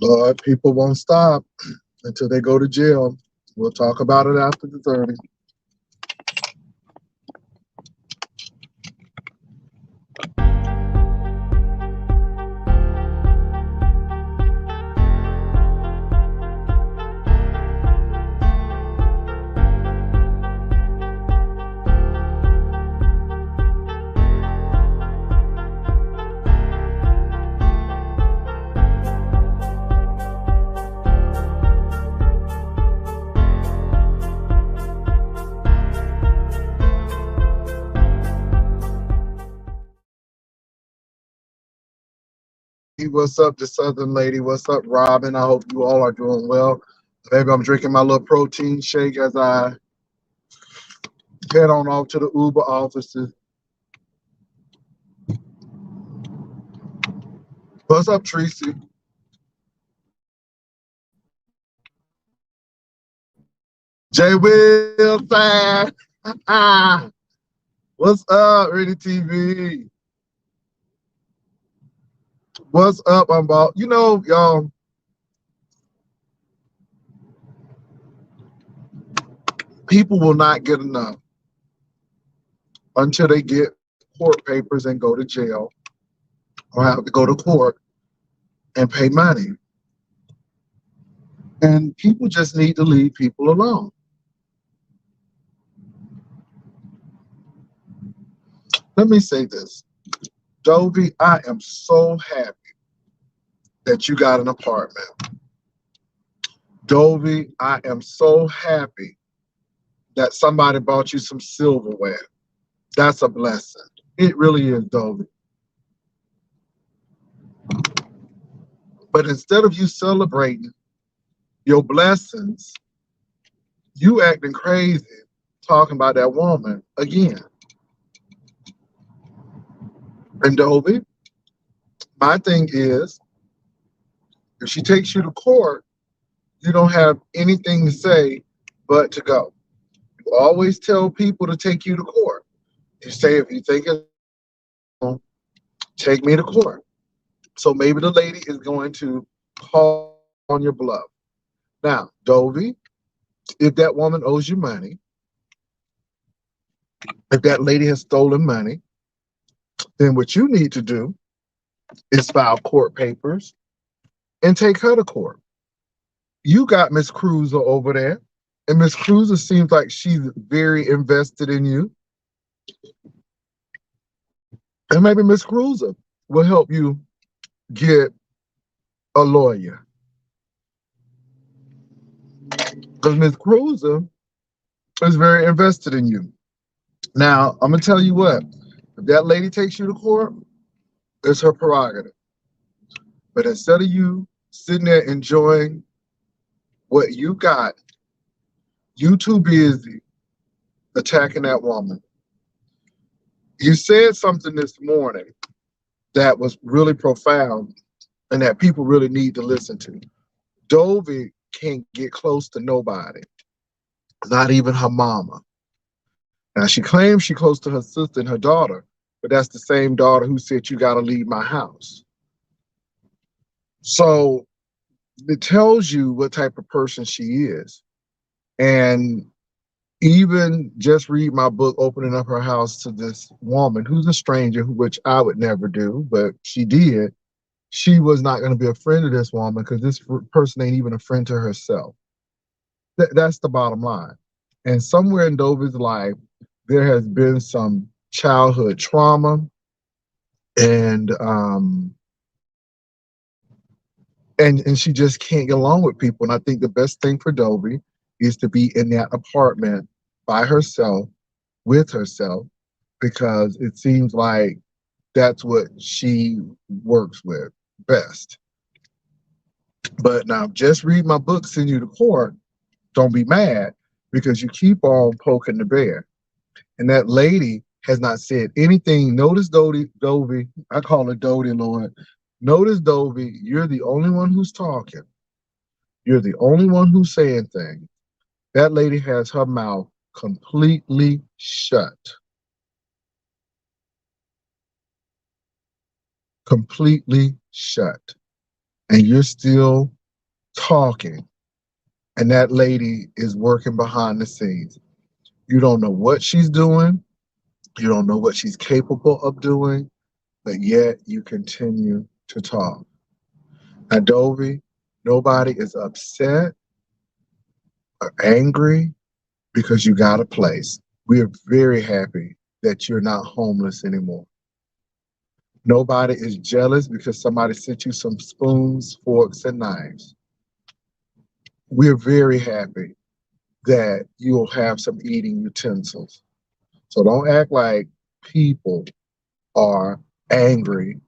Lord, people won't stop until they go to jail. We'll talk about it after the 30. Hey, what's up, the Southern lady? What's up, Robin? I hope you all are doing well. Baby, I'm drinking my little protein shake as I head on off to the Uber offices. What's up, Tracy? Jay Wilson. What's up, Ready TV? What's up, I'm about, y'all, people will not get enough until they get court papers and go to jail or have to go to court and pay money. And people just need to leave people alone. Let me say this. Dobby, I am so happy that you got an apartment. Dobby, I am so happy that somebody bought you some silverware. That's a blessing. It really is, Dobby. But instead of you celebrating your blessings, you acting crazy talking about that woman again. And Dobby, my thing is, if she takes you to court, you don't have anything to say but to go. You always tell people to take you to court. You say, if you think it's wrong, take me to court. So maybe the lady is going to call on your bluff. Now, Dobby, if that woman owes you money, if that lady has stolen money, then what you need to do is file court papers and take her to court. You got Miss Cruiser over there, and Miss Cruiser seems like she's very invested in you. And maybe Miss Cruiser will help you get a lawyer. Because Miss Cruiser is very invested in you. Now, I'm going to tell you what. If that lady takes you to court, it's her prerogative. But instead of you sitting there enjoying what you got, you too busy attacking that woman. You said something this morning that was really profound and that people really need to listen to. Dobby can't get close to nobody, not even her mama. Now, she claims she's close to her sister and her daughter, but that's the same daughter who said, you got to leave my house. So it tells you what type of person she is. And even just read my book, opening up her house to this woman who's a stranger, which I would never do, but she did. She was not going to be a friend of this woman because this person ain't even a friend to herself. That's the bottom line. And somewhere in Dobby's life, there has been some childhood trauma, and she just can't get along with people. And I think the best thing for Dobby is to be in that apartment by herself, with herself, because it seems like that's what she works with best. But now, just read my book, Send You to Court. Don't be mad because you keep on poking the bear. And that lady has not said anything. Notice Dobby, I call her Dobby, Lord. Notice, Dobby, you're the only one who's talking. You're the only one who's saying things. That lady has her mouth completely shut. Completely shut. and you're still talking, and that lady is working behind the scenes. You don't know what she's doing. You don't know what she's capable of doing, but yet you continue to talk. Now, Dobby, nobody is upset or angry because you got a place. We are very happy that you're not homeless anymore. Nobody is jealous because somebody sent you some spoons, forks, and knives. We're very happy that you'll have some eating utensils. So don't act like people are angry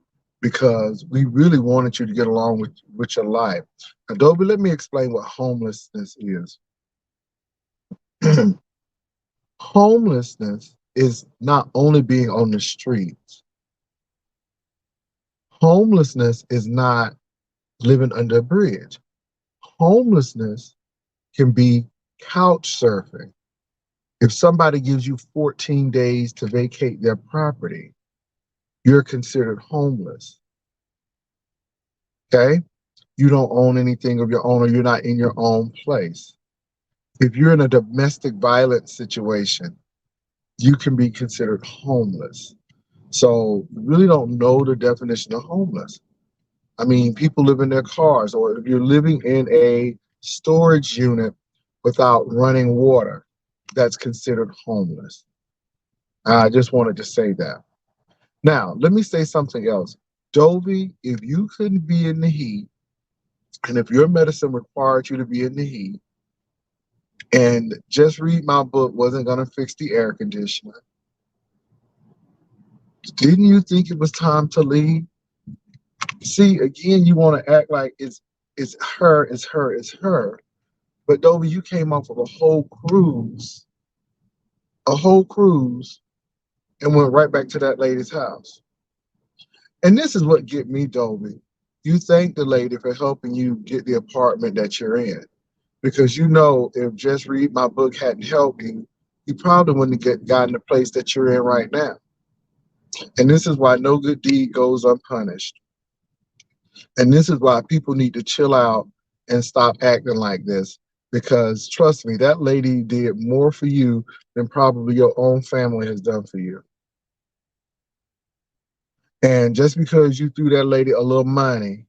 because we really wanted you to get along with your life. Adobe, let me explain what homelessness is. Homelessness is not only being on the streets. Homelessness is not living under a bridge. Homelessness can be couch surfing. If somebody gives you 14 days to vacate their property, you're considered homeless. Okay? You don't own anything of your own, or you're not in your own place. If you're in a domestic violence situation, you can be considered homeless. So you really don't know the definition of homeless. I mean, people live in their cars, or if you're living in a storage unit without running water, that's considered homeless. I just wanted to say that. Now, let me say something else. Dovey, if you couldn't be in the heat, and if your medicine required you to be in the heat, and just read my book wasn't going to fix the air conditioner, didn't you think it was time to leave? See, again, you want to act like it's her, it's her, it's her. But Dovey, you came off of a whole cruise, and went right back to that lady's house. And this is what get me, Dovey. You thank the lady for helping you get the apartment that you're in. Because you know, if Just Read My Book hadn't helped you, you probably wouldn't have gotten the place that you're in right now. And this is why no good deed goes unpunished. And this is why people need to chill out and stop acting like this. Because trust me, that lady did more for you than probably your own family has done for you. And just because you threw that lady a little money,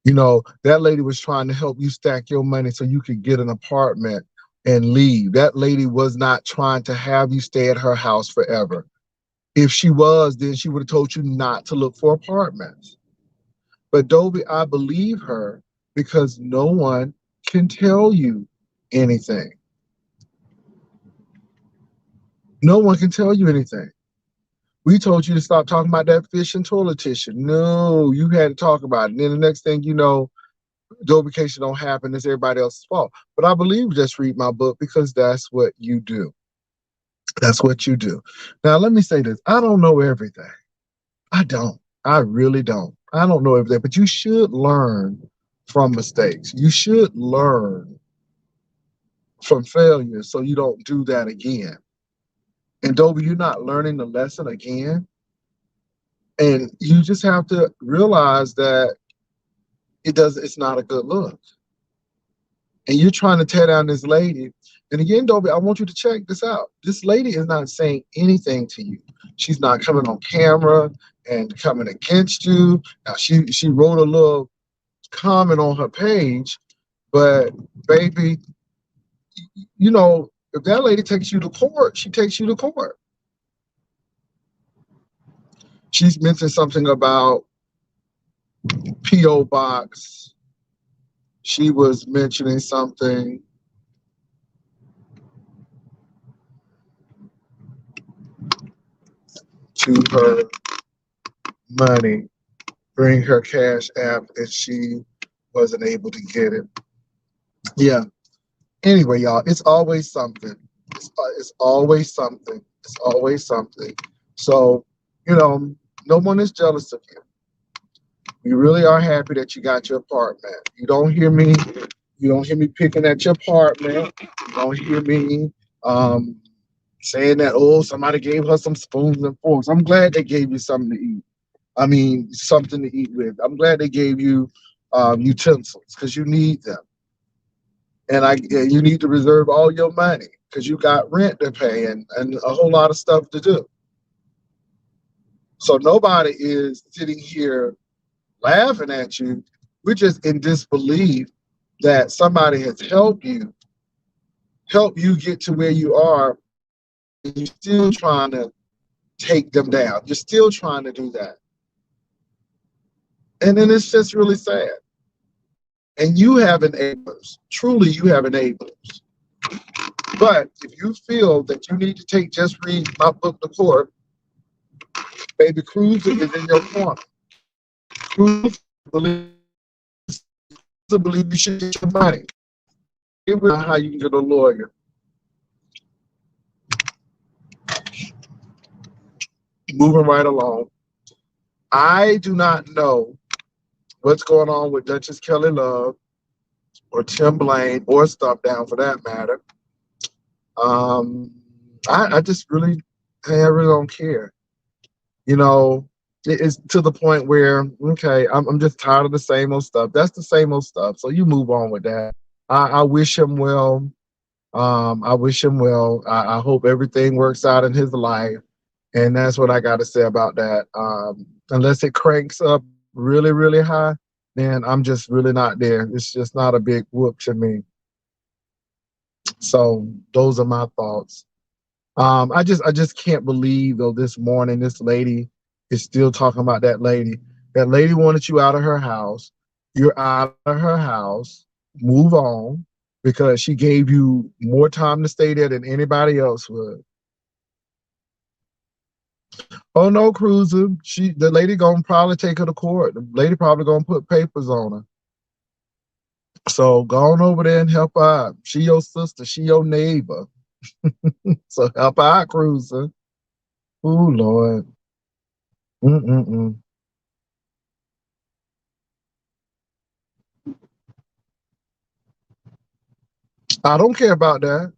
you know, that lady was trying to help you stack your money so you could get an apartment and leave. That lady was not trying to have you stay at her house forever. If she was, then she would have told you not to look for apartments. But Dobie, I believe her because no one can tell you anything. No one can tell you anything. We told you to stop talking about that fish and toilet tissue. No, you had to talk about it. And then the next thing you know, Juicycation don't happen. It's everybody else's fault. But I believe Just Read My Book because that's what you do. That's what you do. Now, let me say this. I don't know everything. I don't. I really don't. I don't know everything. But you should learn from mistakes. You should learn from failure so you don't do that again. And Dobie, you're not learning the lesson again. And you just have to realize that it's not a good look. And you're trying to tear down this lady. And again, Dobie, I want you to check this out. This lady is not saying anything to you. She's not coming on camera and coming against you. Now she wrote a little comment on her page, but baby, you know, if that lady takes you to court, she takes you to court. She's mentioned something about P.O. Box. She was mentioning something to her money, bring her cash app, and she wasn't able to get it. Yeah. Anyway, y'all, it's always something. It's always something. It's always something. So, you know, no one is jealous of you. We really are happy that you got your apartment. You don't hear me picking at your apartment. You don't hear me saying that, oh, somebody gave her some spoons and forks. I'm glad they gave you something to eat. I mean, something to eat with. I'm glad they gave you utensils because you need them. And you need to reserve all your money because you got rent to pay and a whole lot of stuff to do. So nobody is sitting here laughing at you. We're just in disbelief that somebody has helped you get to where you are, and you're still trying to take them down. You're still trying to do that. And then it's just really sad. And you have enablers. Truly, you have enablers. But if you feel that you need to take Just Read My Book to court, baby, Cruiser is in your corner. Cruiser believes you should get your money. Give it how you can get a lawyer. Moving right along. I do not know what's going on with Duchess Kelly Love or Tim Blaine or Stuff Down for that matter. I just really, I really don't care. You know, it's to the point where, okay, I'm just tired of the same old stuff. That's the same old stuff. So you move on with that. I wish him well. I wish him well. I hope everything works out in his life. And that's what I got to say about that. Unless it cranks up really, really high, then I'm just really not there. It's just not a big whoop to me. So those are my thoughts. I just can't believe though this morning this lady is still talking about that lady. That lady wanted you out of her house. You're out of her house. Move on because she gave you more time to stay there than anybody else would. Oh no, Cruiser. The lady gonna probably take her to court. The lady probably gonna put papers on her. So go on over there and help her out. She your sister. She your neighbor. So help her out, Cruiser. Oh Lord. Mm-mm-mm. I don't care about that.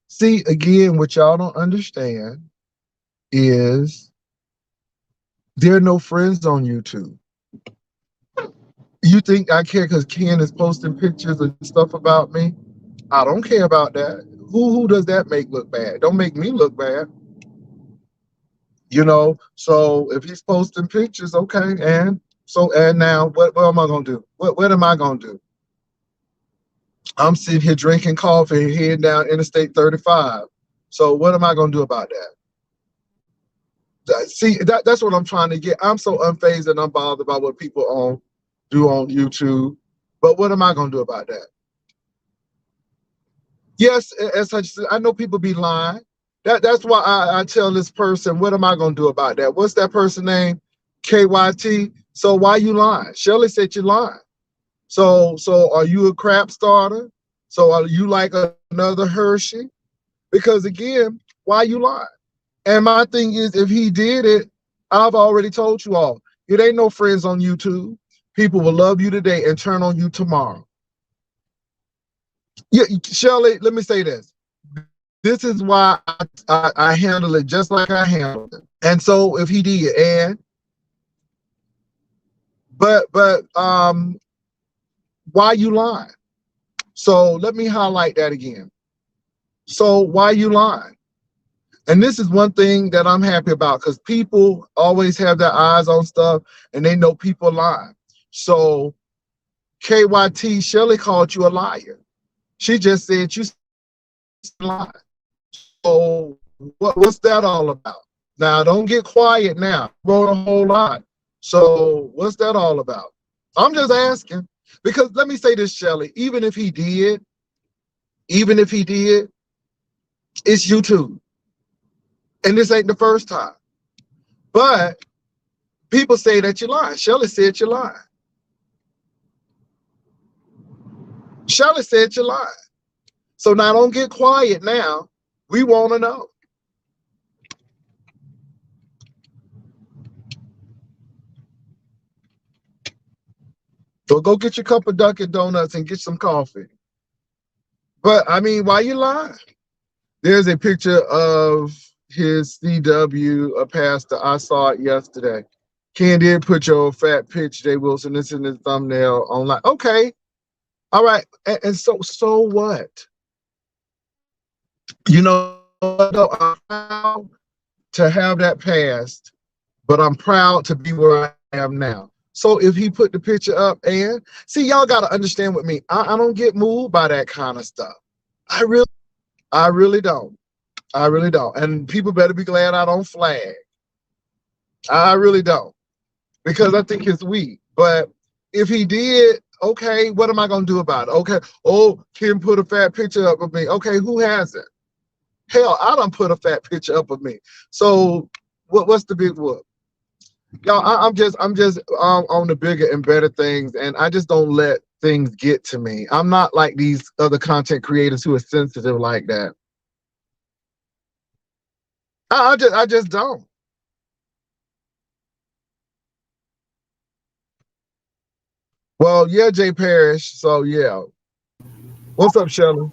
See, again, what y'all don't understand is there are no friends on YouTube. You think I care because Ken is posting pictures and stuff about me? I don't care about that. Who does that make look bad? Don't make me look bad. You know, so if he's posting pictures, okay, and now what am I gonna do? What am I gonna do? I'm sitting here drinking coffee, heading down Interstate 35. So what am I gonna do about that? See, that's what I'm trying to get. I'm so unfazed and unbothered about what people do on YouTube. But what am I gonna do about that? Yes, as such, I know people be lying. That's why I tell this person, what am I gonna do about that? What's that person name? KYT. So why you lying? Shirley said you lying. So are you a crap starter? So are you like another Hershey? Because again, why you lying? And my thing is, if he did it, I've already told you all, it ain't no friends on YouTube. People will love you today and turn on you tomorrow. Yeah, Shirley, let me say this. This is why I handle it just like I handled it. And so if he did, but why you lying? So let me highlight that again. So why you lying? And this is one thing that I'm happy about because people always have their eyes on stuff and they know people lying. So KYT, Shirley called you a liar. She just said you lying. So what's that all about? Now don't get quiet now. Wrote a whole lot. So what's that all about? I'm just asking. Because let me say this, Shirley, even if he did, it's YouTube. And this ain't the first time. But people say that you're lying. Shirley said you're lying. Shirley said you're lying. So now don't get quiet now. We want to know. So go get your cup of Dunkin' Donuts and get some coffee. But I mean, why you lying? There's a picture of his CW, a pastor. I saw it yesterday. Ken did put your fat pitch, Jay Wilson, this in the thumbnail online. Okay. All right. And so what? You know, I'm proud to have that past, but I'm proud to be where I am now. So if he put the picture up, and see, y'all got to understand with me, I don't get moved by that kind of stuff. I really don't. I really don't. And people better be glad I don't flag. I really don't, because I think it's weak. But if he did, okay, what am I going to do about it? Okay, oh, Kim put a fat picture up of me. Okay, who hasn't? Hell, I done put a fat picture up of me. So what's the big whoop? Y'all, I'm just on the bigger and better things, and I just don't let things get to me. I'm not like these other content creators who are sensitive like that. I just don't. Well, yeah, Jay Parrish. So yeah. What's up, Shelly?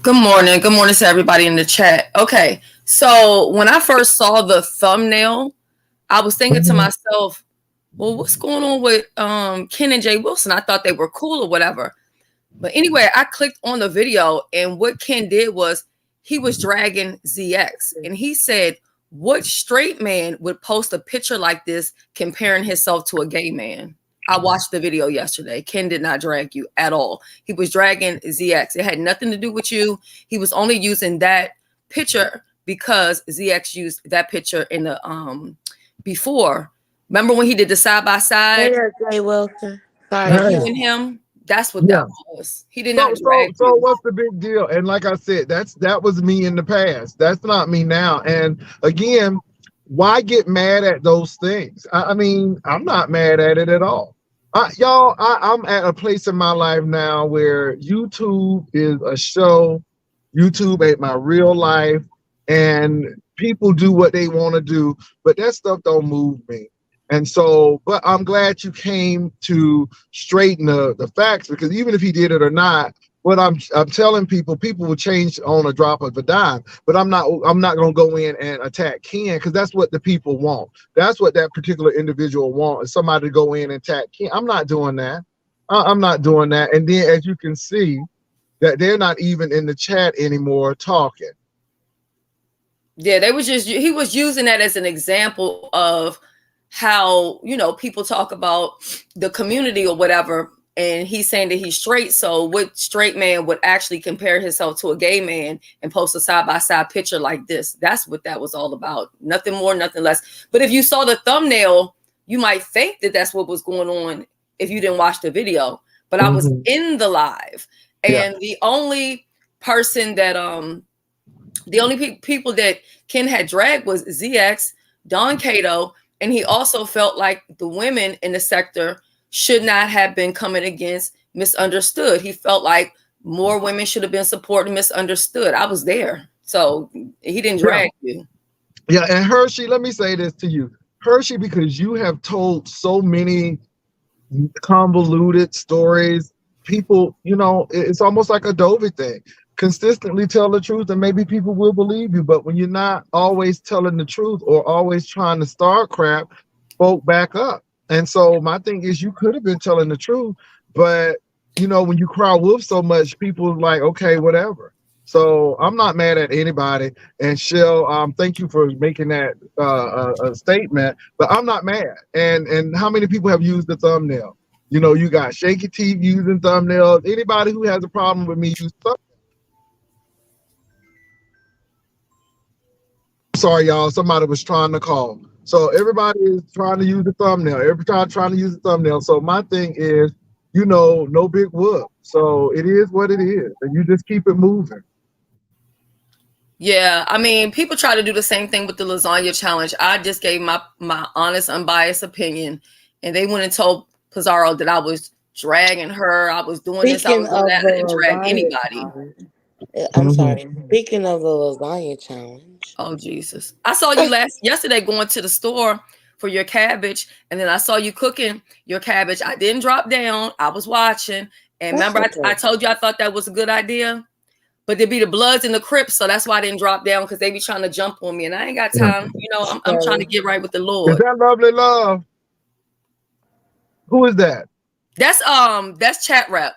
Good morning. Good morning to everybody in the chat. Okay. So when I first saw the thumbnail, I was thinking to myself, well, what's going on with Ken and Jay Wilson? I thought they were cool or whatever. But anyway, I clicked on the video, and what Ken did was he was dragging ZX, and he said, what straight man would post a picture like this comparing himself to a gay man? I watched the video yesterday. Ken did not drag you at all. He was dragging ZX. It had nothing to do with you. He was only using that picture because ZX used that picture in the before. Remember when he did the side by side? Jay Wilson. Sorry, you and him. That's what that was. He did not drag so what's the big deal? And like I said, that was me in the past. That's not me now. And again, why get mad at those things? I mean, I'm not mad at it at all. Y'all, I'm at a place in my life now where YouTube is a show. YouTube ain't my real life, and people do what they want to do, but that stuff don't move me. And so, but I'm glad you came to straighten the facts, because even if he did it or not, what I'm telling people will change on a drop of a dime. But I'm not going to go in and attack Ken, because that's what the people want. That's what that particular individual wants, is somebody to go in and attack Ken. I'm not doing that. I'm not doing that. And then, as you can see, that they're not even in the chat anymore talking. Yeah, he was using that as an example of how, you know, people talk about the community or whatever, and he's saying that he's straight. So what straight man would actually compare himself to a gay man and post a side-by-side picture like this? That's what that was all about. Nothing more, nothing less. But if you saw the thumbnail, you might think that that's what was going on if you didn't watch the video. But I was in the live, and the only person that the only people that Ken had dragged was ZX, Don Cato, and he also felt like the women in the sector should not have been coming against Misunderstood. He felt like more women should have been supporting Misunderstood. I was there. So he didn't drag you. Yeah, and Hershey, let me say this to you. Hershey, because you have told so many convoluted stories, people, you know, it's almost like a Dobby thing. Consistently tell the truth and maybe people will believe you. But when you're not always telling the truth or always trying to start crap, folk back up. And so my thing is, you could have been telling the truth, but you know, when you cry wolf so much, people are like, okay, whatever. So I'm not mad at anybody. And Shell, thank you for making that a statement, but I'm not mad. And how many people have used the thumbnail? You know, you got Shaky Teeth using thumbnails. Anybody who has a problem with me use thumbnails. Sorry, y'all. Somebody was trying to call. So everybody is trying to use the thumbnail. Every time trying to use the thumbnail. So my thing is, you know, no big whoop. So it is what it is, and you just keep it moving. Yeah, I mean, people try to do the same thing with the lasagna challenge. I just gave my honest, unbiased opinion, and they went and told Pizarro that I was dragging her. I was doing this. I was doing that. I didn't drag anybody. I'm sorry. Speaking of the lasagna challenge. Oh, Jesus. I saw you yesterday going to the store for your cabbage, and then I saw you cooking your cabbage. I didn't drop down. I was watching. And remember, I told you I thought that was a good idea? But there'd be the Bloods and the Crips, so that's why I didn't drop down, because they be trying to jump on me, and I ain't got time. You know, I'm trying to get right with the Lord. Is that lovely love? Who is that? That's chat rep.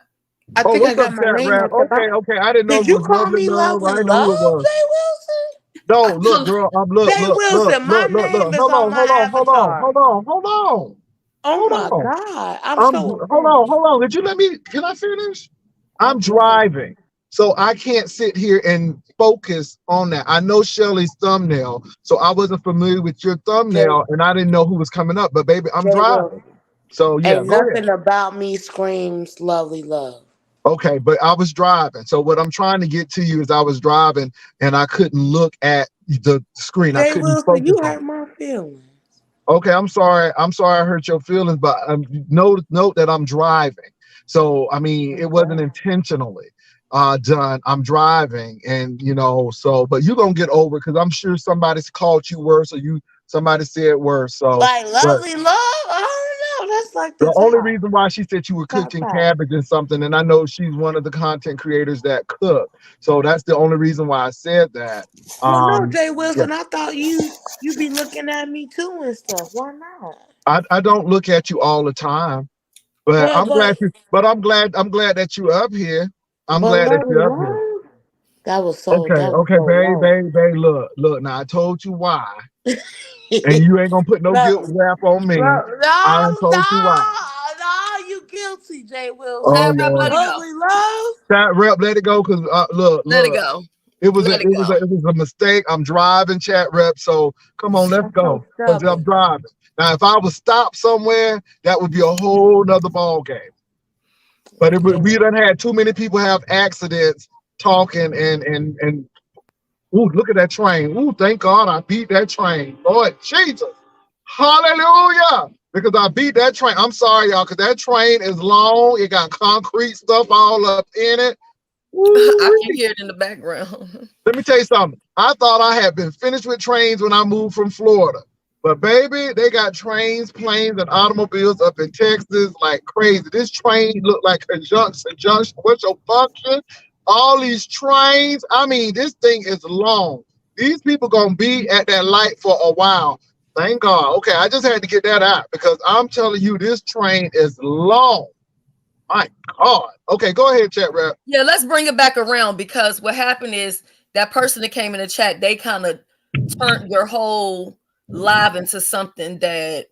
I Oh, think I what's up, got my chat name rap? at the Okay, bottom. okay. I didn't know Did it you was call Lovely me Love. I Lovely didn't know who it Love, was. Jay Wilson? No, look, girl. Look, Jay look, look, Wilson, my look, look, name look. is Hold on on, my hold on, hold on, avatar. hold on, hold on, Oh hold my on. God. I'm I'm so hold offended. on, hold on. Did you let me? Can I finish? I'm Okay. driving, so I can't sit here and focus on that. I know Shelly's thumbnail, so I wasn't familiar with your Jay, thumbnail, and I didn't know who was coming up. But baby, I'm Jay driving, Wilson. so yeah, Ain't go ahead. nothing about me screams lovely love. Okay, but I was driving. So what I'm trying to get to you is I was driving and I couldn't look at the screen. I Jay couldn't Wilson, focus you on hurt it. my feelings. Okay, I'm sorry. I'm sorry I hurt your feelings, but note that I'm driving. So I mean, it wasn't Okay. intentionally done. I'm driving, and so but you're gonna get over it because I'm sure somebody's called you worse or somebody said worse. So Like but lovely love? I don't know. That's like the the only top. reason why she said you were Top cooking five. cabbage and something, and I know she's one of the content creators that cook. So that's the only reason why I said that. Well, no, Um, Jay yeah, Wilson, I thought you be looking at me too and stuff. Why not? I don't look at you all the time, but But I'm glad but you. But I'm glad that you're up here. I'm but glad that lovely you're up here. love? Okay, That was okay, so low. babe. Look. Now I told you why, and you ain't gonna put no Love, guilt rap on me. love, I done no, told you why. no, you guilty, Jay Oh Wilson. Chat rep, let Lord, it go. Lovely love? that rep, let it go. Cause Let it look. go. It was a Let it it was a go. it was a mistake. I'm driving, chat rep. So come on, let's That's so go. Cause I'm stubborn. driving. Now, if I was stopped somewhere, that would be a whole nother ball game. But we Okay. done had too many people have accidents talking and ooh, look at that train. Ooh, thank God I beat that train. Lord Jesus. Hallelujah. Because I beat that train. I'm sorry, y'all, because that train is long. It got concrete stuff all up in it. I Ooh. can hear it in the background. Let me tell you something. I thought I had been finished with trains when I moved from Florida. But baby, they got trains, planes, and automobiles up in Texas like crazy. This train looked like conjunction. What's your function? All these trains. I mean, this thing is long. These people gonna be at that light for a while. Thank God. Okay, I just had to get that out because I'm telling you, this train is long. My God. Okay, go ahead, chat rep. Yeah, let's bring it back around because what happened is that person that came in the chat, they kind of turned your whole live into something that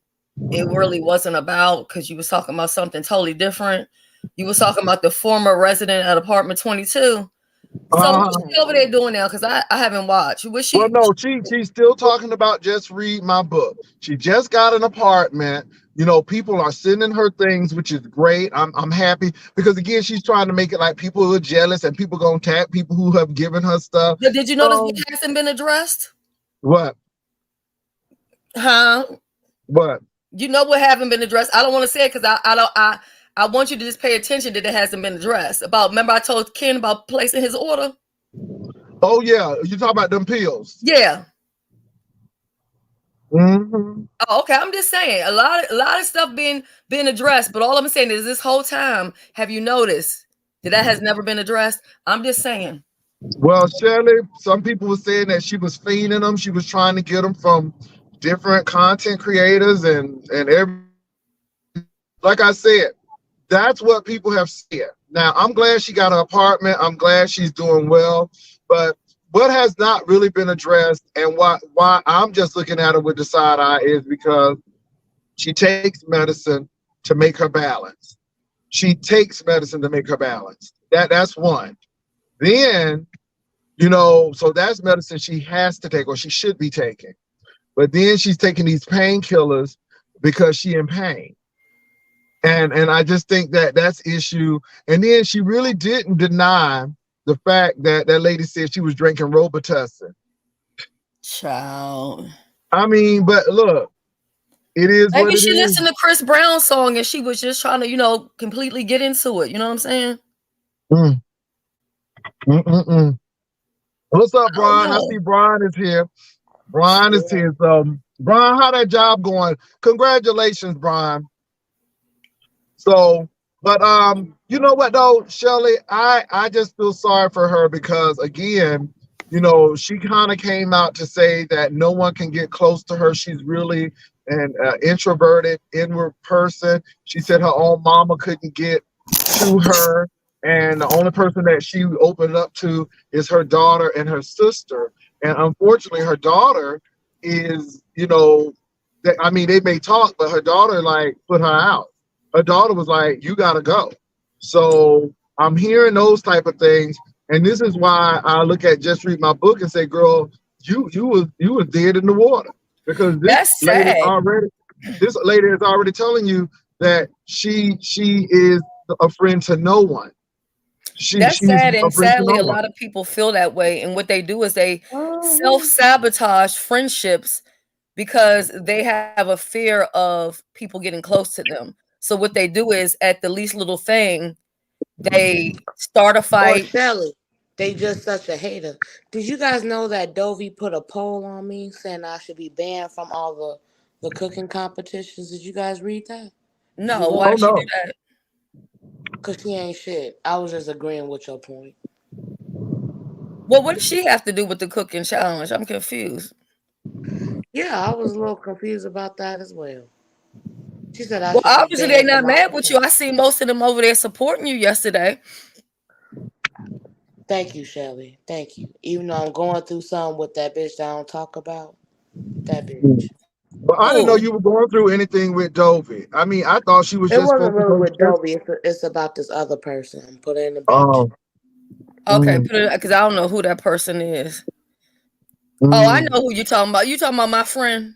it really wasn't about because you was talking about something totally different. You was talking about the former resident at apartment 22. So what's Uh, she over there doing now? Because I haven't watched. Was Well, she? no, she's still talking about just read my book. She just got an apartment. People are sending her things, which is great. I'm happy because again, she's trying to make it like people who are jealous and people gonna tag people who have given her stuff. But did you notice what So hasn't been addressed? what? Huh? What? You know what haven't been addressed? I don't want to say it because I want you to just pay attention that it hasn't been addressed. Remember I told Ken about placing his order? Oh yeah, you talk about them pills. Yeah. Mm-hmm. Oh, okay. I'm just saying a lot of stuff being addressed, but all I'm saying is this whole time, have you noticed that has never been addressed? I'm just saying. Well, Shirley, some people were saying that she was fiending them. She was trying to get them from different content creators and every. Like I said, that's what people have said. Now, I'm glad she got an apartment. I'm glad she's doing well. But what has not really been addressed and why I'm just looking at her with the side eye is because she takes medicine to make her balance. She takes medicine to make her balance. That's one. Then, so that's medicine she has to take or she should be taking. But then she's taking these painkillers because she in pain. And I just think that that's issue. And then she really didn't deny the fact that that lady said she was drinking Robitussin. Child. I mean, but look, it is Maybe what it she is. listened to Chris Brown's song and she was just trying to, completely get into it. You know what I'm saying? Mm, What's up, I don't Brian? I know. see Brian is here. Brian is here. So, Brian, how that job going? Congratulations, Brian. So, but you know what though, Shelly, I just feel sorry for her because again, she kind of came out to say that no one can get close to her. She's really and introverted, inward person. She said her own mama couldn't get to her, and the only person that she opened up to is her daughter and her sister. And unfortunately, her daughter is, I mean, they may talk, but her daughter like put her out. Her daughter was like, "You gotta go." So I'm hearing those type of things, and this is why I look at Just Read My Book and say, "Girl, you was dead in the water," because That's sad. this lady is already telling you that she is a friend to no one. That's She's sad, a and friend to sadly, no a one. lot of people feel that way. And what they do is they Mhm. self-sabotage friendships because they have a fear of people getting close to them. So what they do is at the least little thing, they start a Or fight. Shelly, they just such a hater. Did you guys know that Dovey put a poll on me saying I should be banned from all the cooking competitions? Did you guys read that? Did you No, why vote? Oh did she do no. that? Cause she ain't shit. I was just agreeing with your point. Well, what does she have to do with the cooking challenge? I'm confused. Yeah, I was a little confused about that as well. She said I Well, should be obviously they're banned not from all mad the with you. I competitions. see most of them over there supporting you yesterday. Thank you, Shelly. Thank you. Even though I'm going through something with that bitch that I don't talk about, that bitch. But I didn't know Who? you were going through anything with Dovey. I mean, I thought she was It just wasn't focused really on with just. Dobby. It's about this other person. Put it in the back. Oh. Okay, Mm, put it because I don't know who that person is. Oh, I mm. know who you're talking about. You talking about my friend?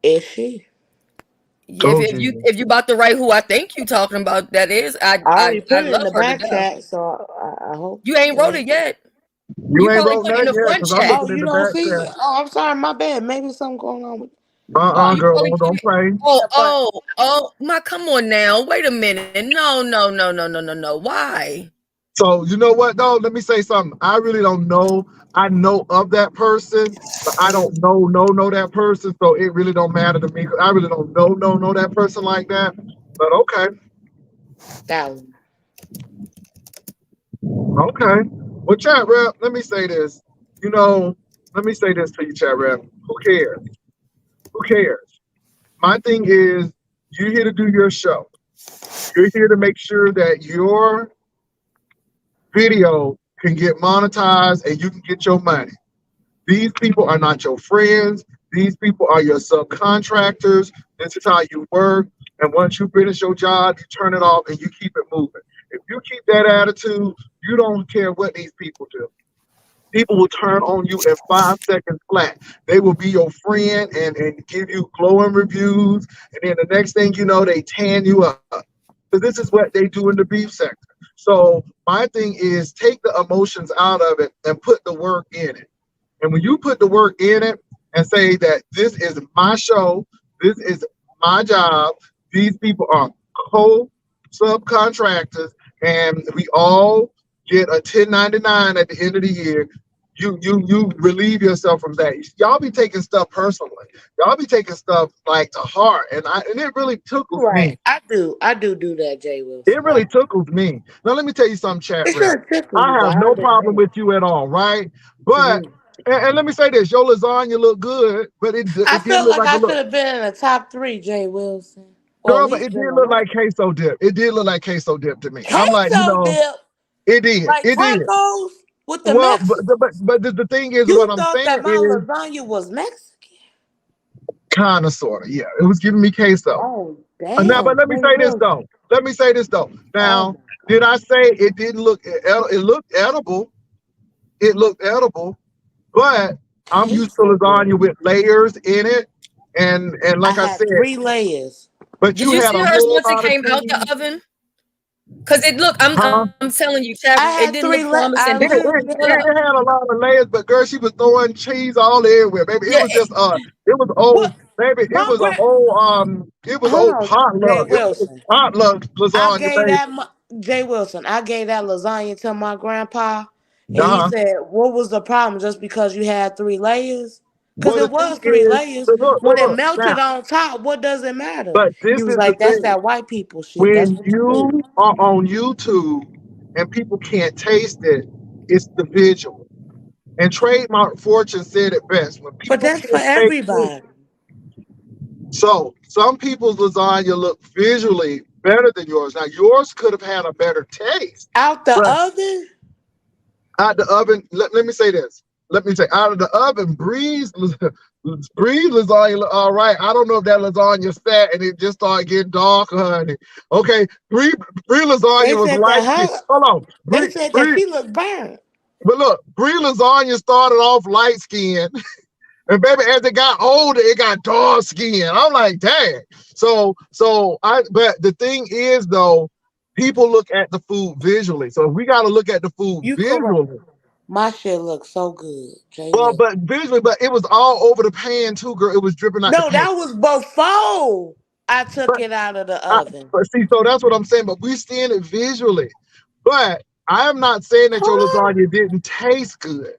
Is she? Yeah, Oh, if you Jesus. if you about to write who I think you talking about, that is, I I I already I put it in love the her to back death. chat, so I hope. You ain't wrote Maybe. it yet. You You ain't probably wrote put it in nothing the yet front because I'm chat. Oh, looking in you the don't back see chat. it? Oh, I'm sorry. My bad. Maybe something going on with. Oh, you Girl, probably put don't it. play. Oh, Yeah, but my, come on now. Wait a minute. No, no, no, no, no, no, no. Why? So you know what though? Let me say something. I really don't know. I know of that person, but I don't know that person. So it really don't matter to me. 'Cause I really don't know that person like that. But okay, that one. okay. Well, chat rep. Let me say this. You know, let me say this to you, chat rep. Who cares? Who cares? My thing is, you're here to do your show. You're here to make sure that your video can get monetized and you can get your money. These people are not your friends. These people are your subcontractors. This is how you work. And once you finish your job, you turn it off and you keep it moving. If you keep that attitude, you don't care what these people do. People will turn on you in 5 seconds flat. They will be your friend and give you glowing reviews. And then the next thing you know, they tan you up. So this is what they do in the beef sector. So my thing is take the emotions out of it and put the work in it. And when you put the work in it and say that this is my show, this is my job, these people are co subcontractors, and we all get a 1099 at the end of the year. You relieve yourself from that. Y'all be taking stuff personally. Y'all be taking stuff like to heart, and it really tickles Right. me. I do that, Jay It Wilson. really tickles me. Now let me tell you something, chat It rep. should tickle you, I but have I no problem understand. with you at all, right? But Hmm. and let me say this: your lasagna looked good, but I it did feel look like like a I look, should have been in the top three, Jay Wilson, or at girl, but least it been did the look one. like queso dip. It did look like queso dip to me. I'm like, Queso dip, it did, like it did. tacos with the Well, Mexican. but the thing is, what You I'm thought saying that my is lasagna was Mexican? kind of, sort of, yeah. It was giving me queso. Oh Now, damn, but let me Jay say this Wilson. though. Let me say this though. Oh Now, my did god. I say it didn't look? It looked edible. It looked edible. But I'm used to Queso lasagna dip. with layers in it, and I like I had said, three layers. but Did you you had see a hers whole once it lot of came out the cheese, oven? Cause it look, huh? I'm telling you, Chad, I it had didn't look I promising. literally Hold up. It had a lot of layers, but girl, she was throwing cheese all everywhere, baby. It Yeah, was just it was what old, baby. It my was a grand. whole it was Hold old on, Jay potluck. It was Wilson. potluck I lasagna, gave baby. Jay Wilson. I gave that lasagna to my grandpa, and he Uh-huh. said, "What was the problem? Just because you had three layers? Because Well, the it thing was three is, layers. When it look melted now. on top, what does it matter?" But He this was is the like, "That's thing. that white people shit. That's When what you do." you are on YouTube and people can't taste it, it's the visual. And Trademark Fortune said it best. When But people that's for can't taste it, everybody. So some people's lasagna look visually better than yours. Now yours could have had a better taste, Out the but oven? out the oven. Let me say this. Let me say out of the oven, Breeze lasagna look all right. I don't know if that lasagna sat and it just started getting dark, honey. Okay, Bree They lasagna was said that light skin. her. Hold on, They said that she looked burnt. but look, Bree lasagna started off light skin. And baby, as it got older, it got dark skin. I'm like, dang. But the thing is though, people look at the food visually. So if we got to look at the food You correct. visually. My shit looks so good, Jay. Well, but visually, but it was all over the pan too, girl. It was dripping out the No, pan. that was before I took But, it out of the oven. but see, so that's what I'm saying. But we seeing it visually. But I am not saying that your lasagna didn't taste good.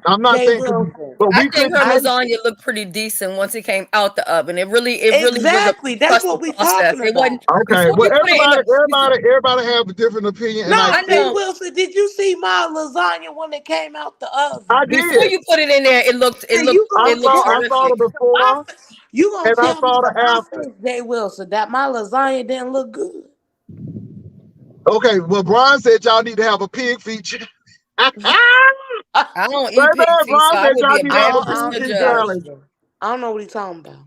I'm not Jay saying, Wilson. but I we think couldn't her taste. lasagna looked pretty decent once it came out the oven. It really was Exactly. a That's what custom we process. talking It about. wasn't Okay, before well, you put it in everybody have a different opinion, and No, I I get Jay it. know Wilson, did you see my lasagna when it came out the I oven? before did. you put it in there, it looked So you gonna I saw terrific. the before, you gonna and I tell me saw to the my after. face, Jay Wilson, that my lasagna didn't look good? Okay, well, Brian said y'all need to have a pig feature. I don't eat Baby, pig feet, so Brian I said would y'all be a need to have bad a I person pig don't to feet eat that judge. challenge. either. I don't know what he's talking about.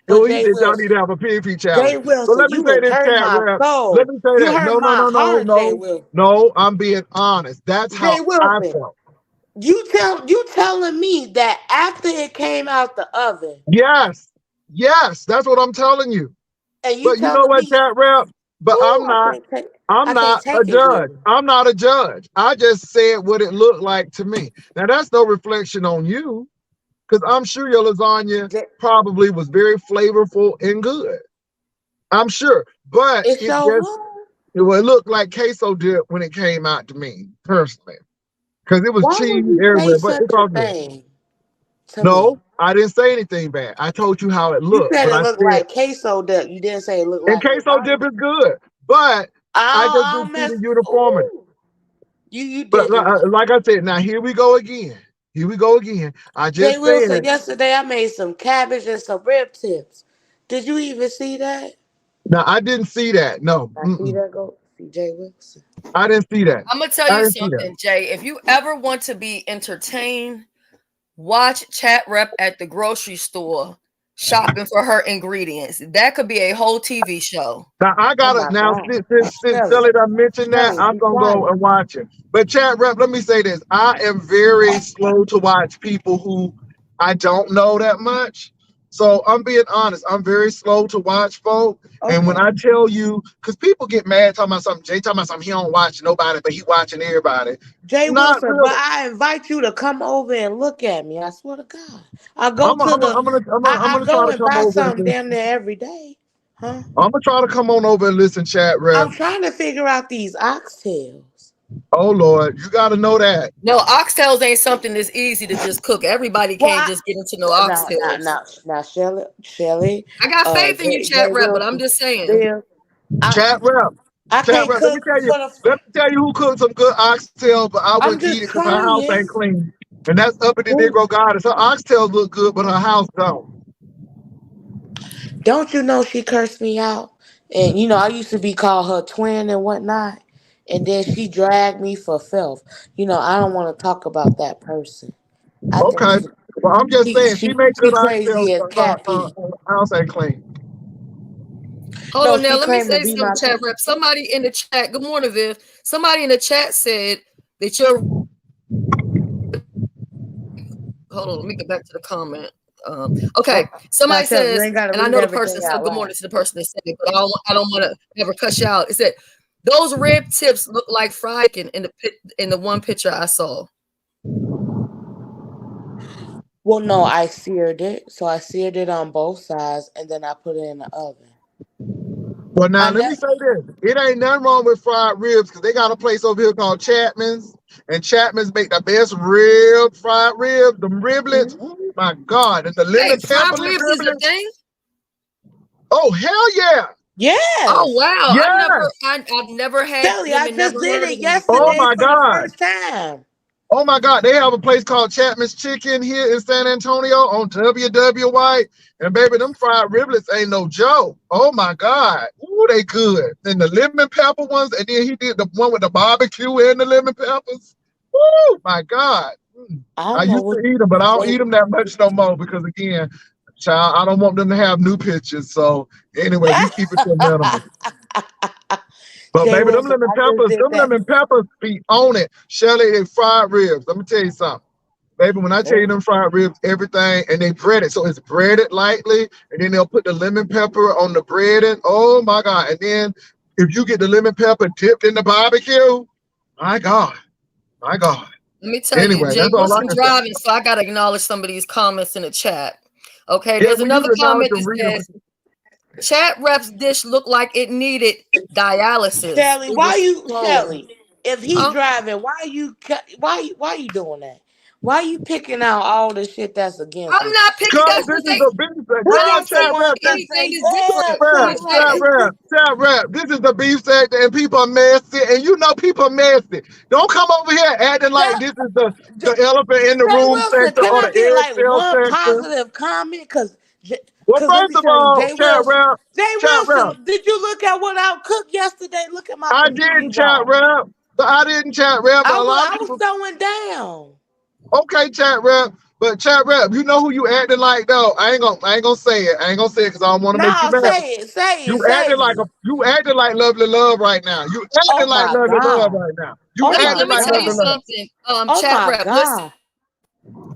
But So he Jay said y'all Wilson, need to have a pig feet challenge. Jay So Wilson, let me you say have this, hurt chat my rep. Let soul. me say You that. hurt my heart, Jay Wilson. No. I'm being honest. That's how Jay I Wilson, felt. you telling me that after it came out the oven, Yes, that's what I'm telling you. and you But you know telling what, me, chat rep? But ooh, I I'm can't not a take it yet. judge. I'm not a judge. I just said what it looked like to me. Now that's no reflection on you, because I'm sure your lasagna J- probably was very flavorful and good. I'm sure. But It it sure just was. it looked like queso dip when it came out to me, personally. Because it was Why cheese would you say everywhere, but such it's a all good. thing to me? No, I didn't say anything bad. I told you how it You looked, said but it I looked said, like queso dip. You didn't say it looked and like queso dip lasagna. is good, but I just I'll didn't see mess. the uniformity. Ooh, you But didn't. like I said, now here we go again. Here we go again. I Jay just said, Wilson, yesterday I made some cabbage and some rib tips. Did you even see that? now I didn't see that. No, I see that go. See Jay Wilson. I didn't see that. I'm gonna tell I you didn't see that. something, Jay. If you ever want to be entertained, watch Chat Rep at the grocery store shopping for her ingredients. That could be a whole TV show. Now I Oh gotta my now God. since Shelly, Shelly done mentioned that, Shelly, I'm be gonna go quiet. and watch it. But chat rep, let me say this. I am very slow to watch people who I don't know that much. So I'm being honest, I'm very slow to watch folk. And when Okay. I tell you, because people get mad talking about something, Jay talking about something, he don't watch nobody, but he watching everybody. Jay Not Wilson, but really. I invite you to come over and look at me. I swear to God. I go to I'm I gonna try go to and come buy over and something damn near every day. Huh? I'm gonna try to come on over and listen, chat rep. I'm trying to figure out these oxtails. Oh Lord, you gotta know that. No, oxtails ain't something that's easy to just cook. Everybody Well, can't just get into no now, now, oxtails. now, now, Shelly, I got faith in you, Jay Chat Rep, but I'm Wilson, just saying. Bill, I, Chat rep. I Chat can't rep. Let me cook tell you. for the. Let me tell you who cooked some good oxtail, but I I'm wouldn't eat it just because her house trying. ain't clean. And that's up in the Ooh. Negro Goddess. Her oxtails look good, but her house don't. Don't you know she cursed me out? And you know, I used to be called her twin and whatnot. And then she dragged me for filth. You know, I don't want to talk about that person. I think Okay. Well, I'm just saying she make she good oxtails, crazy as but cat pee. her house ain't clean. Hold No, on now. she Let me claimed to say be something, my Chat Rep. Somebody in the chat, good morning, Viv. Somebody in the chat said that you're hold on, let me get back to the comment. Okay, Now, somebody Shelly, you says, ain't got to and I read know the person everything said out good loud. morning to the person that said it, but I don't want to ever cuss you out. It said those rib tips look like fried chicken in the one picture I saw. Well, no, I seared it. So I seared it on both sides and then I put it in the oven. Well, now I let me never. say this: it ain't nothing wrong with fried ribs because they got a place over here called Chapman's, and Chapman's make the best fried rib, the riblets. Mhm. Oh my God, and the lemon Wait, fried pepperless ribs is the riblets. thing? Oh hell yeah, Oh Yes. wow. yes! I've never had Shelly, them I and never just did heard it of them before. Oh yesterday my for the God! first time. Oh my God, they have a place called Chapman's Chicken here in San Antonio on WW White. And baby, them fried riblets ain't no joke. Oh my God. Ooh, they good. And the lemon pepper ones, and then he did the one with the barbecue and the lemon peppers. Ooh, my God. I I don't know used what to eat them, but I don't they. eat them that much no more because again, child, I don't want them to have new pictures. So anyway, we keep it to a minimum. But Jay baby, them Wilson, lemon I just peppers, did them that. lemon peppers be on it. Shelly, they fried ribs. Let me tell you something. Baby, when I tell you them fried ribs, everything, and they bread it. So it's breaded lightly, and then they'll put the lemon pepper on the bread. And oh my God. And then if you get the lemon pepper dipped in the barbecue, my God, my God. Let me tell you, Anyway, Jay that's all I Wilson can say. driving, so I gotta acknowledge some of these comments in the chat. Okay, Yeah, there's we another usually acknowledge comment them that reading. says chat rep's dish looked like it needed dialysis. Shelly, It why was you cold. Shelly? If he Huh? driving, why you doing that? Why you picking out all the shit that's against I'm him? not picking. Because That's this what is they. the beef sack. What I Girl, didn't if say chat someone rap. can anything say, is yeah, different from each chat other. Chat rap. This is the beef sector, and people are messy, and you know people are messy. Don't come over here acting like this is the elephant in the Jay room Wilson, sector can or I the get like eggshell one sector. positive comment? Cause Well, let first me of tell you, all, chat rap. Did you look at what I cooked yesterday? Look at my I computer didn't chat bar. rap. I didn't chat rap, but a lot of I was people. throwing down. Okay, chat rap. But chat rap, you know who you acting like though. I ain't gonna say it. I ain't gonna say it because I don't want to make you No, mad. say it, say it. You acting like lovely love right now. You Oh acting like my lovely love God. right now. You Oh Let my acting me like tell you lovely God. love. something. Oh Chat my rep. Listen, God.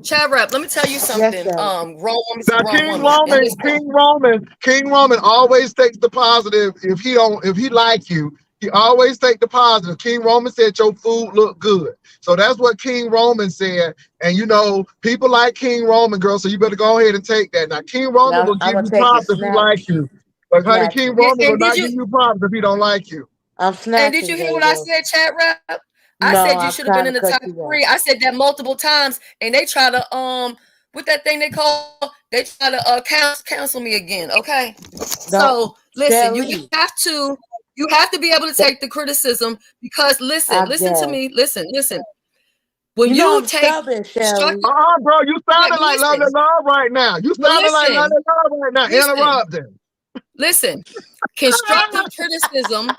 chat rep. Let me tell you Yes, something. sir. Grown woman. And listen. King Roman always takes the positive. If he like you, he always take the positive. King Roman said your food looked good. So that's what King Roman said. And you know, people like King Roman, girl. So you better go ahead and take that. Now, King Roman Now will I'm give gonna you take it, props if he like you. But honey, King snatching. Roman will And did not you? give you props if he don't like you. I'm And did snatching, you hear Jay what I Will. said, chat rep? I No, said you I'm should have been trying to in the cut top you off. 3. I said that multiple times, and they try to what that thing they try to cancel me again. Okay, No, so listen, Shelly, you have to be able to take the criticism because I listen to guess. me, listen. When You know you I'm take stubborn, Shelly. constructive, Bro, you yeah, sounding like lovely love right now. You but sounding like lovely love right now. listen, Interrupting. listen. Constructive criticism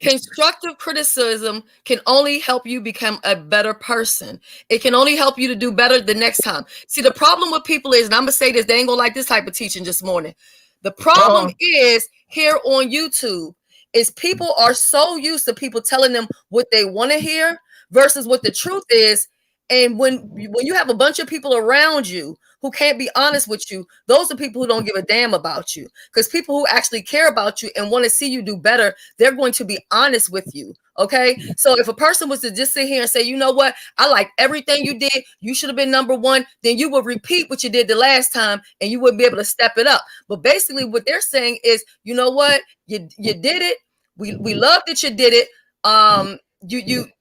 Constructive criticism can only help you become a better person. It can only help you to do better the next time. See, the problem with people is, and I'm going to say this, they ain't going to like this type of teaching this morning. The problem is here on YouTube is people are so used to people telling them what they want to hear versus what the truth is. And when you have a bunch of people around you who can't be honest with you, those are people who don't give a damn about you. Because people who actually care about you and want to see you do better, they're going to be honest with you. Okay. So if a person was to just sit here and say, you know what, I like everything you did, you should have been number one, then you would repeat what you did the last time and you wouldn't be able to step it up. But basically what they're saying is, you know what, you did it. We love that you did it.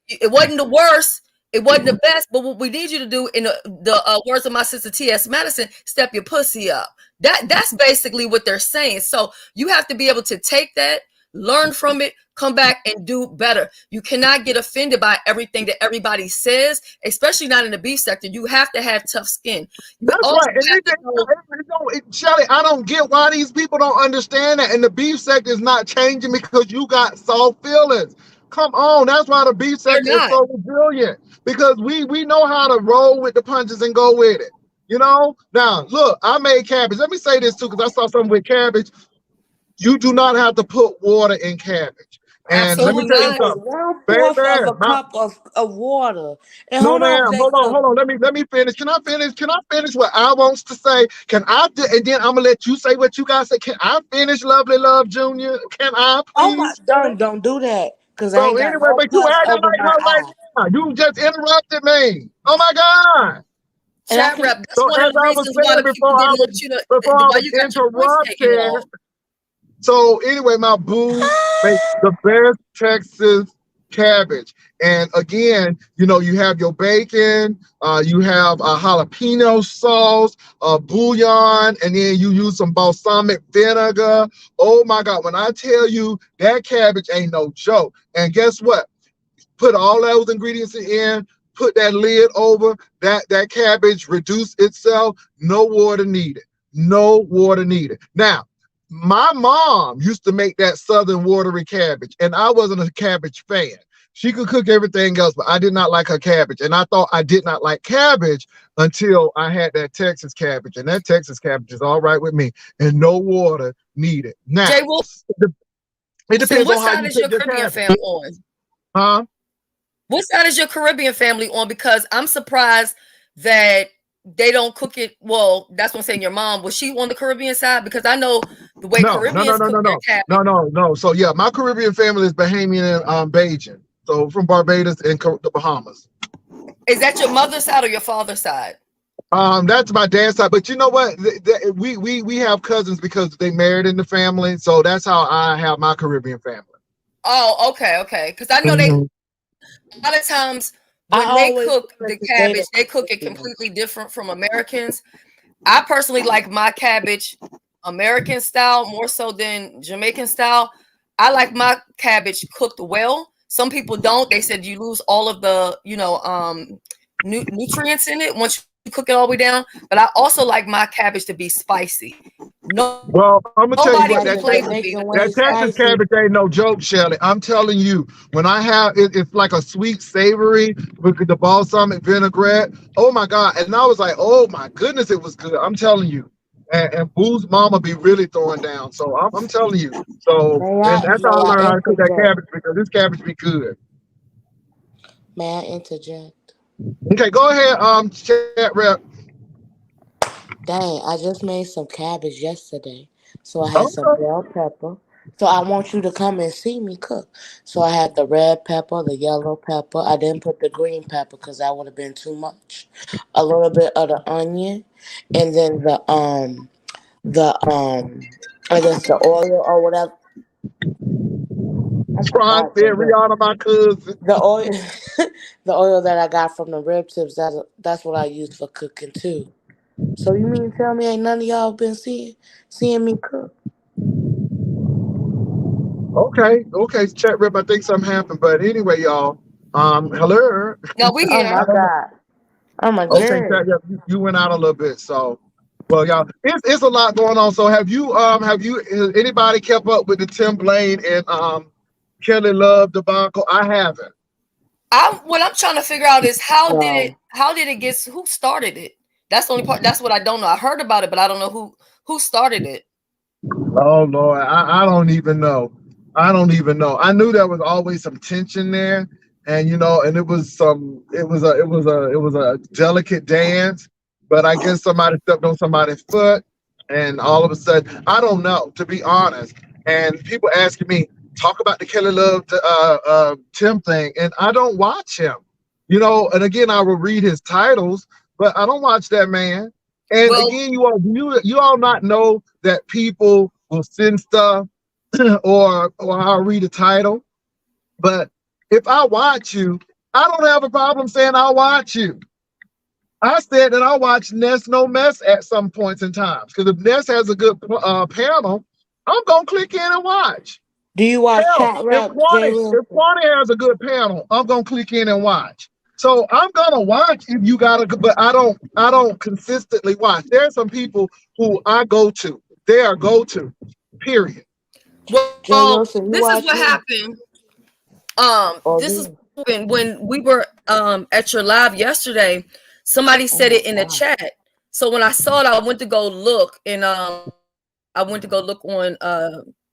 It wasn't the worst. It wasn't the best, but what we need you to do, in the words of my sister T.S. Madison, step your pussy up. That's basically what they're saying. So you have to be able to take that, learn from it, come back and do better. You cannot get offended by everything that everybody says, especially not in the beef sector. You have to have tough skin. You That's also right. And Shelly, I don't get why these people don't understand that. And the beef sector is not changing because you got soft feelings. Come on. That's why the beef they're sector is not. so resilient. Because we know how to roll with the punches and go with it. You know? Now, look, I made cabbage. Let me say this too, because I saw something with cabbage. You do not have to put water in cabbage. And let me Absolutely tell you not. something. 1/4 of Baby, a cup of water. And no, hold on, ma'am. Jacob. Hold on. Let me finish. Can I finish? Can I finish what I wants to say? Can I? And then I'm gonna let you say what you guys say. Can I finish, lovely love, Junior? Can I Oh my, please? don't do that. Cause I So ain't got anyway, no but you pus acting over like my her right eye. now. You just interrupted me. Oh my God. And I Chat can rep. That's So one of as the I was reasons why saying the people didn't let you to, before I why was you got your voice taken interrupted. off. So anyway, my boo makes the best Texas cabbage. And again, you know, you have your bacon, you have a jalapeno sauce, bouillon, and then you use some balsamic vinegar. Oh my God, when I tell you that cabbage ain't no joke. And guess what? Put all those ingredients in, put that lid over that cabbage, reduce itself. No water needed. No water needed. Now, my mom used to make that southern watery cabbage, and I wasn't a cabbage fan. She could cook everything else, but I did not like her cabbage. And I thought I did not like cabbage until I had that Texas cabbage. And that Texas cabbage is all right with me. And no water needed. Now, Jay Wilson, it depends what on how side you is your cook your Caribbean cabbage. family on? Huh? What side is your Caribbean family on? Because I'm surprised that they don't cook it. Well, that's what I'm saying. Your mom, was she on the Caribbean side? Because I know the way Caribbeans cook their cabbage. No. So yeah, my Caribbean family is Bahamian and Bajan. So from Barbados and the Bahamas. Is that your mother's side or your father's side? That's my dad's side. But you know what? We have cousins because they married in the family. So that's how I have my Caribbean family. Oh, okay. Because I know they a lot of times when they cook the cabbage, they cook it completely different from Americans. I personally like my cabbage American style more so than Jamaican style. I like my cabbage cooked well. Some people don't. They said you lose all of the, nutrients in it once you cook it all the way down. But I also like my cabbage to be spicy. No, well, I'm gonna tell you what that Texas cabbage ain't no joke, Shelly. I'm telling you, when I have it, it's like a sweet savory with the balsamic vinaigrette. Oh my God! And I was like, oh my goodness, it was good. I'm telling you. And Boo's mama be really throwing down. So I'm telling you. So and that's how I learned how to cook that cabbage, because this cabbage be good. May I interject? Okay, go ahead, chat rep. Dang, I just made some cabbage yesterday. So I had some bell pepper. So I want you to come and see me cook. So I had the red pepper, the yellow pepper. I didn't put the green pepper because that would have been too much. A little bit of the onion, and then I guess the oil or whatever. Ron said, Rihanna, my cousin. The oil, the oil that I got from the rib tips. That's what I use for cooking too. So you mean to tell me ain't none of y'all been seeing me cook? Okay, chat rip. I think something happened, but anyway, y'all. Hello. No, we Oh here. my God. Oh my Okay, God. chat rep, you went out a little bit, so. Well, y'all, it's a lot going on. So has anybody kept up with the Tim Blaine and Kelly Love debacle? I haven't. What I'm trying to figure out is how did it get? Who started it? That's the only part. That's what I don't know. I heard about it, but I don't know who started it. Oh Lord, I don't even know. I knew there was always some tension there, and and it was a delicate dance, but I guess somebody stepped on somebody's foot, and all of a sudden, I don't know, to be honest. And people asking me, talk about the Kelly Love Tim thing, and I don't watch him. And again, I will read his titles, but I don't watch that man. And again, you all not know that people will send stuff or I'll read a title. But if I watch you, I don't have a problem saying I'll watch you. I said that I'll watch Ness No Mess at some points in times, because if Ness has a good panel, I'm gonna click in and watch. Do you watch Chat Rap? If Kwani has a good panel, I'm gonna click in and watch. So I'm gonna watch if you gotta, but I don't consistently watch. There are some people who I go to. They are go to. Period. Well, this is what happened. This is when we were at your live yesterday. Somebody said it in the chat. So when I saw it, I went to go look, and I went to go look on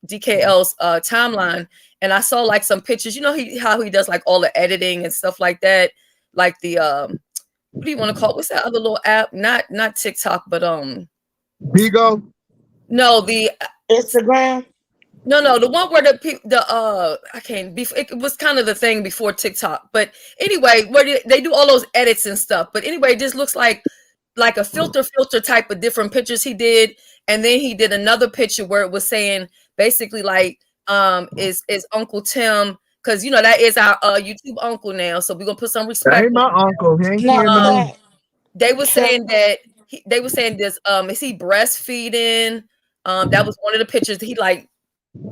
DKL's timeline, and I saw like some pictures. You know how he does like all the editing and stuff like that, like the what do you want to call it? What's that other little app? Not TikTok, but Bigo? No, the Instagram. No, the one where I can't be. It was kind of the thing before TikTok, but anyway, where they do all those edits and stuff. But anyway, it just looks like a filter type of different pictures he did, and then he did another picture where it was saying basically like is Uncle Tim, because that is our YouTube uncle now, so we're gonna put some respect. That ain't my uncle. He ain't here. They were saying that this is he breastfeeding? That was one of the pictures. He like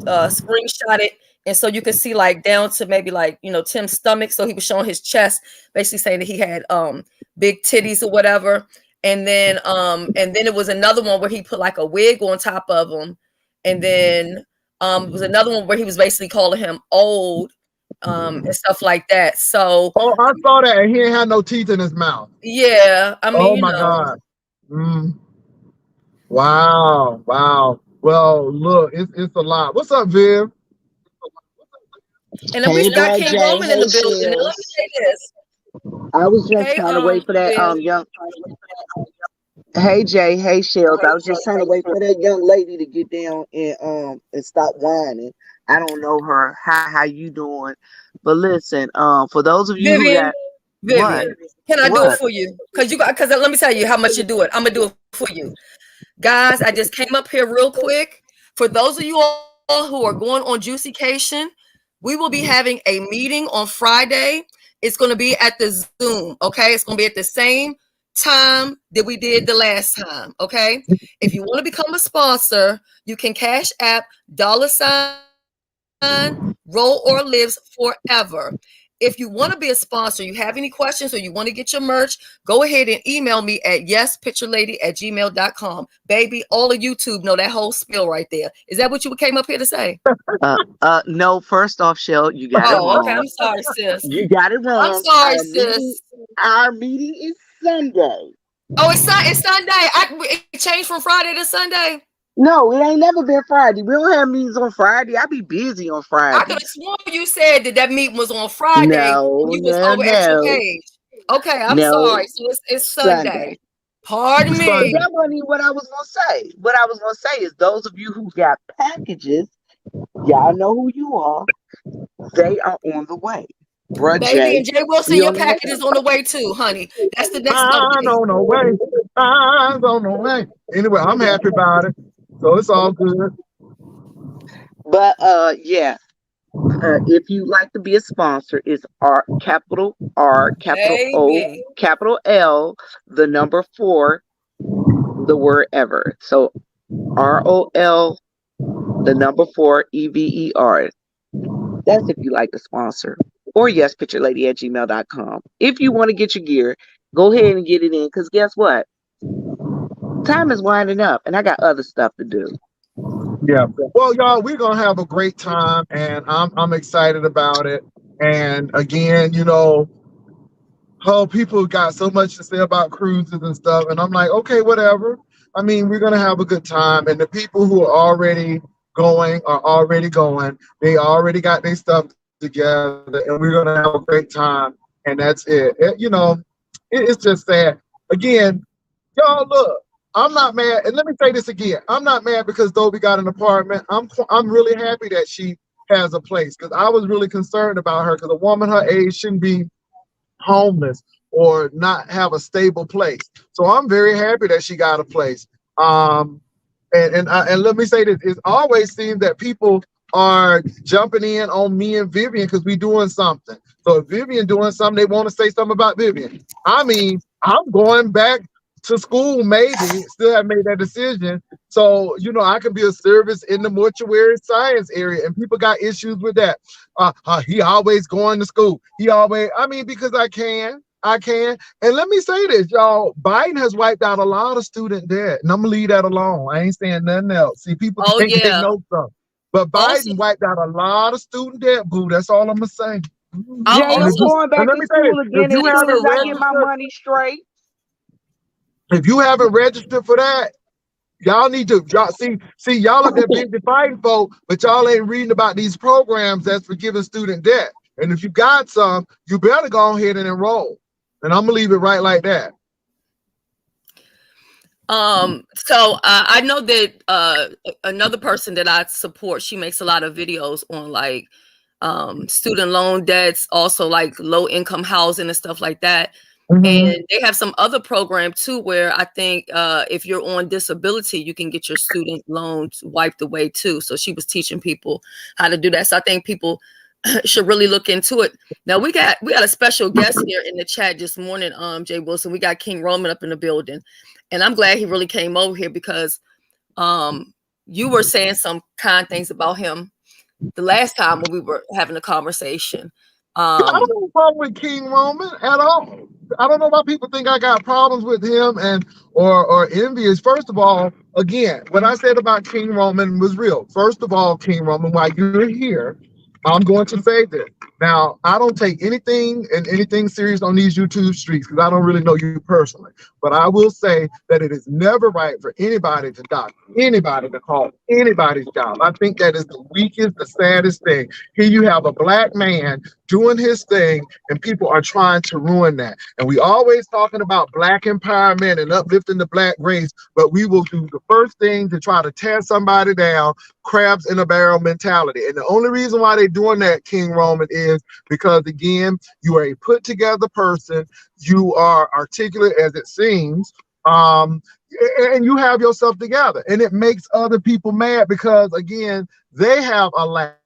screenshot it, and so you could see like down to maybe like Tim's stomach. So he was showing his chest, basically saying that he had big titties or whatever. And then it was another one where he put like a wig on top of him, and then it was another one where he was basically calling him old, and stuff like that. So Oh, I saw that, and he ain't had no teeth in his mouth. yeah, I mean, Oh my God. Wow. Well, look, it's a lot. What's up, Viv? and then we Hey, got Bro King Jay. Roman in Hey, the building. Now let me Shields. say this. I was just Hey, trying to wait for that Viv. young. Hey, Jay. Hey, Shields. I was just trying to wait for that young lady to get down and stop whining. I don't know her. How you doing? But listen, for those of you who Vivian, got what can I do it what for you? Because let me tell you how much you do it. I'm gonna do it for you, guys. I just came up here real quick. For those of you all who are going on Juicycation, we will be having a meeting on Friday. It's going to be at the Zoom. Okay, it's going to be at the same time that we did the last time. Okay, if you want to become a sponsor, you can Cash App $Roll or Lives Forever. If you want to be a sponsor, you have any questions, or you want to get your merch, go ahead and email me at yespicturelady@gmail.com. Baby, all of YouTube know that whole spiel right there. Is that what you came up here to say? no, first off, Shell, you got it Oh, okay. wrong. I'm sorry, sis. You got it I'm wrong. sorry, sis. Our meeting is Sunday. Oh, it's Sunday. It changed from Friday to Sunday. No, it ain't never been Friday. We don't have meetings on Friday. I be busy on I Friday. could have sworn you said that meeting was on Friday when No, you was no, over at your no, page. Okay, I'm no. sorry. So it's Sunday. Sunday. Pardon But me. that wasn't even what I was gonna say. What I was gonna say is those of you who got packages, y'all know who you are. They are on the way. Bruh Baby, and Jay, Jay Wilson, we your on the way. package is on the way too, honey. That's the next I'm update. on the way. I'm on the way. Anyway, I'm happy about it. So it's all good. But yeah. If you'd like to be a sponsor, it's R, capital O, Baby. capital L, the number 4, the word ever. So ROL, the number 4, EVER. That's if you like to sponsor. Or yespicturelady@gmail.com. If you want to get your gear, go ahead and get it in. Because guess what? Time is winding up and I got other stuff to do. Yeah. Well, y'all, we're gonna have a great time, and I'm excited about it. And again, how people got so much to say about cruises and stuff, and I'm like, okay, whatever. I mean, we're gonna have a good time, and the people who are already going are already going. They already got their stuff together, and we're gonna have a great time. And that's it. It's just sad. Again, y'all, look, I'm not mad. And let me say this again. I'm not mad because Dobby got an apartment. I'm really happy that she has a place, because I was really concerned about her, because a woman her age shouldn't be homeless or not have a stable place. So I'm very happy that she got a place. And let me say this: it always seems that people are jumping in on me and Vivian because we doing something. So if Vivian doing something, they want to say something about Vivian. I mean, I'm going back to school, maybe still haven't made that decision. So I can be a service in the mortuary science area, and people got issues with that. He always going to school. I mean, because I can. And let me say this, y'all. Biden has wiped out a lot of student debt, and I'm gonna leave that alone. I ain't saying nothing else. See, people Oh, think they yeah. know something, but Also, Biden wiped out a lot of student debt, boo. That's all I'm gonna say. I'm Jay, And I'm also going back let to me say this: school again as soon as I get my money straight. if you haven't registered for that, y'all need to see y'all up there busy fighting folk, but y'all ain't reading about these programs that's for giving student debt. And if you got some, you better go ahead and enroll. And I'm gonna leave it right like that. So I know that another person that I support, she makes a lot of videos on like student loan debts, also like low income housing and stuff like that. And they have some other program too, where I think if you're on disability, you can get your student loans wiped away too. So she was teaching people how to do that. So I think people should really look into it. Now we got a special guest here in the chat this morning, Jay Wilson. We got King Roman up in the building, and I'm glad he really came over here because you were saying some kind things about him the last time when we were having a conversation. I don't have a problem with King Roman at all. I don't know why people think I got problems with him and or envious. First of all, again, what I said about King Roman was real. First of all, King Roman, while you're here, I'm going to say this. Now, I don't take anything serious on these YouTube streets because I don't really know you personally. But I will say that it is never right for anybody to dock anybody to call anybody's job. I think that is the weakest, the saddest thing. Here you have a black man doing his thing, and people are trying to ruin that. And we always talking about black empowerment and uplifting the black race, but we will do the first thing to try to tear somebody down, crabs in a barrel mentality. And the only reason why they're doing that, King Roman, is because, again, you are a put together person. You are articulate as it seems. And you have yourself together, and it makes other people mad because, again, they have a lack.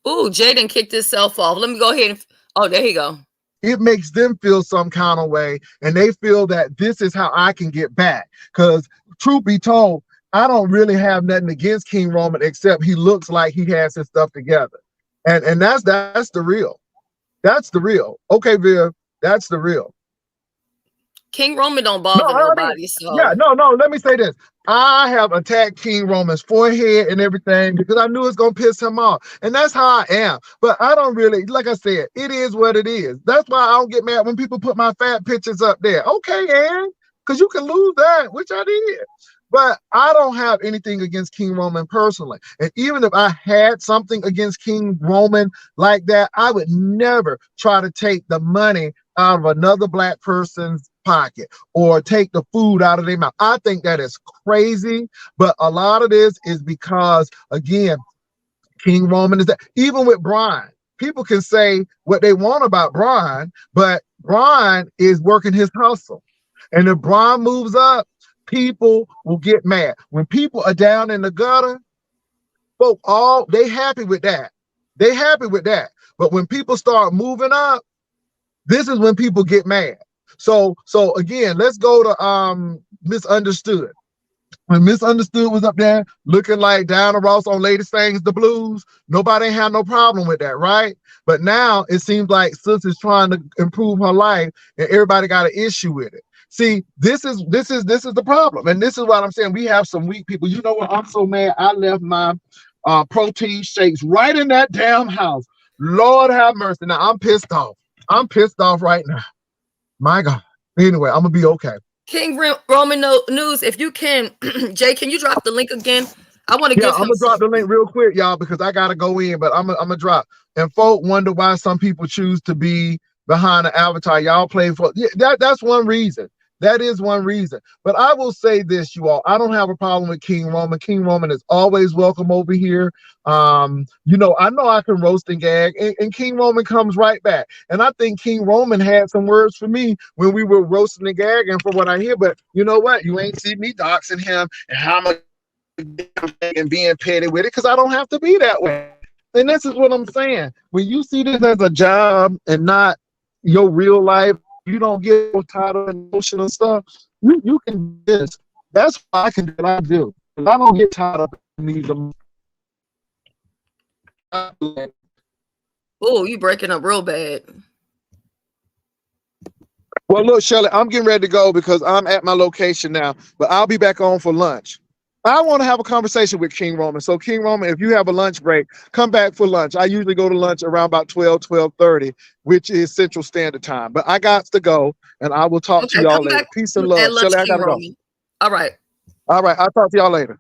Ooh, Jaden kicked himself off. Let me go ahead and, oh, there you go. It makes them feel some kind of way, and they feel that this is how I can get back. Because truth be told, I don't really have nothing against King Roman except he looks like he has his stuff together. And that's the real. That's the real. Okay, Viv, that's the real. King Roman don't bother nobody. So yeah, no. Let me say this. I have attacked King Roman's forehead and everything because I knew it's gonna piss him off, and that's how I am. But I don't really, like I said, it is what it is. That's why I don't get mad when people put my fat pictures up there. Okay, Aaron, because you can lose that, which I did. But I don't have anything against King Roman personally. And even if I had something against King Roman like that, I would never try to take the money out of another black person's pocket or take the food out of their mouth. I think that is crazy. But a lot of this is because, again, King Roman is that. Even with Brian, people can say what they want about Brian, but Brian is working his hustle. And if Brian moves up, people will get mad. When people are down in the gutter, folk, they happy with that. They happy with that. But when people start moving up, this is when people get mad. So again, let's go to Misunderstood. When Misunderstood was up there looking like Diana Ross on Lady Sings the Blues, nobody had no problem with that, right? But now it seems like Sis is trying to improve her life and everybody got an issue with it. See, this is the problem. And this is what I'm saying. We have some weak people. You know what? I'm so mad. I left my protein shakes right in that damn house. Lord have mercy. Now I'm pissed off. I'm pissed off right now. My God. Anyway, I'm gonna be okay. King Roman News, if you can, Jay, can you drop the link again? I want to give him. I'm gonna drop the link real quick, y'all, because I gotta go in, but I'm gonna drop. And folk wonder why some people choose to be behind the avatar. Y'all play for that's one reason. That is one reason. But I will say this, you all. I don't have a problem with King Roman. King Roman is always welcome over here. I know I can roast and gag, and King Roman comes right back. And I think King Roman had some words for me when we were roasting and gagging from what I hear. But you know what? You ain't see me doxing him and how much and being petty with it because I don't have to be that way. And this is what I'm saying. When you see this as a job and not your real life, you don't get tired of emotional stuff. You can do this. That's why I can do what I do. Because I don't get tired of these emotions. Oh, you breaking up real bad. Well, look, Shelley, I'm getting ready to go because I'm at my location now, but I'll be back on for lunch. I want to have a conversation with King Roman. So, King Roman, if you have a lunch break, come back for lunch. I usually go to lunch around about 12:30, which is Central Standard Time. But I got to go, and I will talk to y'all later. Peace and love. Lunch, Shelley, I got to go. All right. All right. I'll talk to y'all later.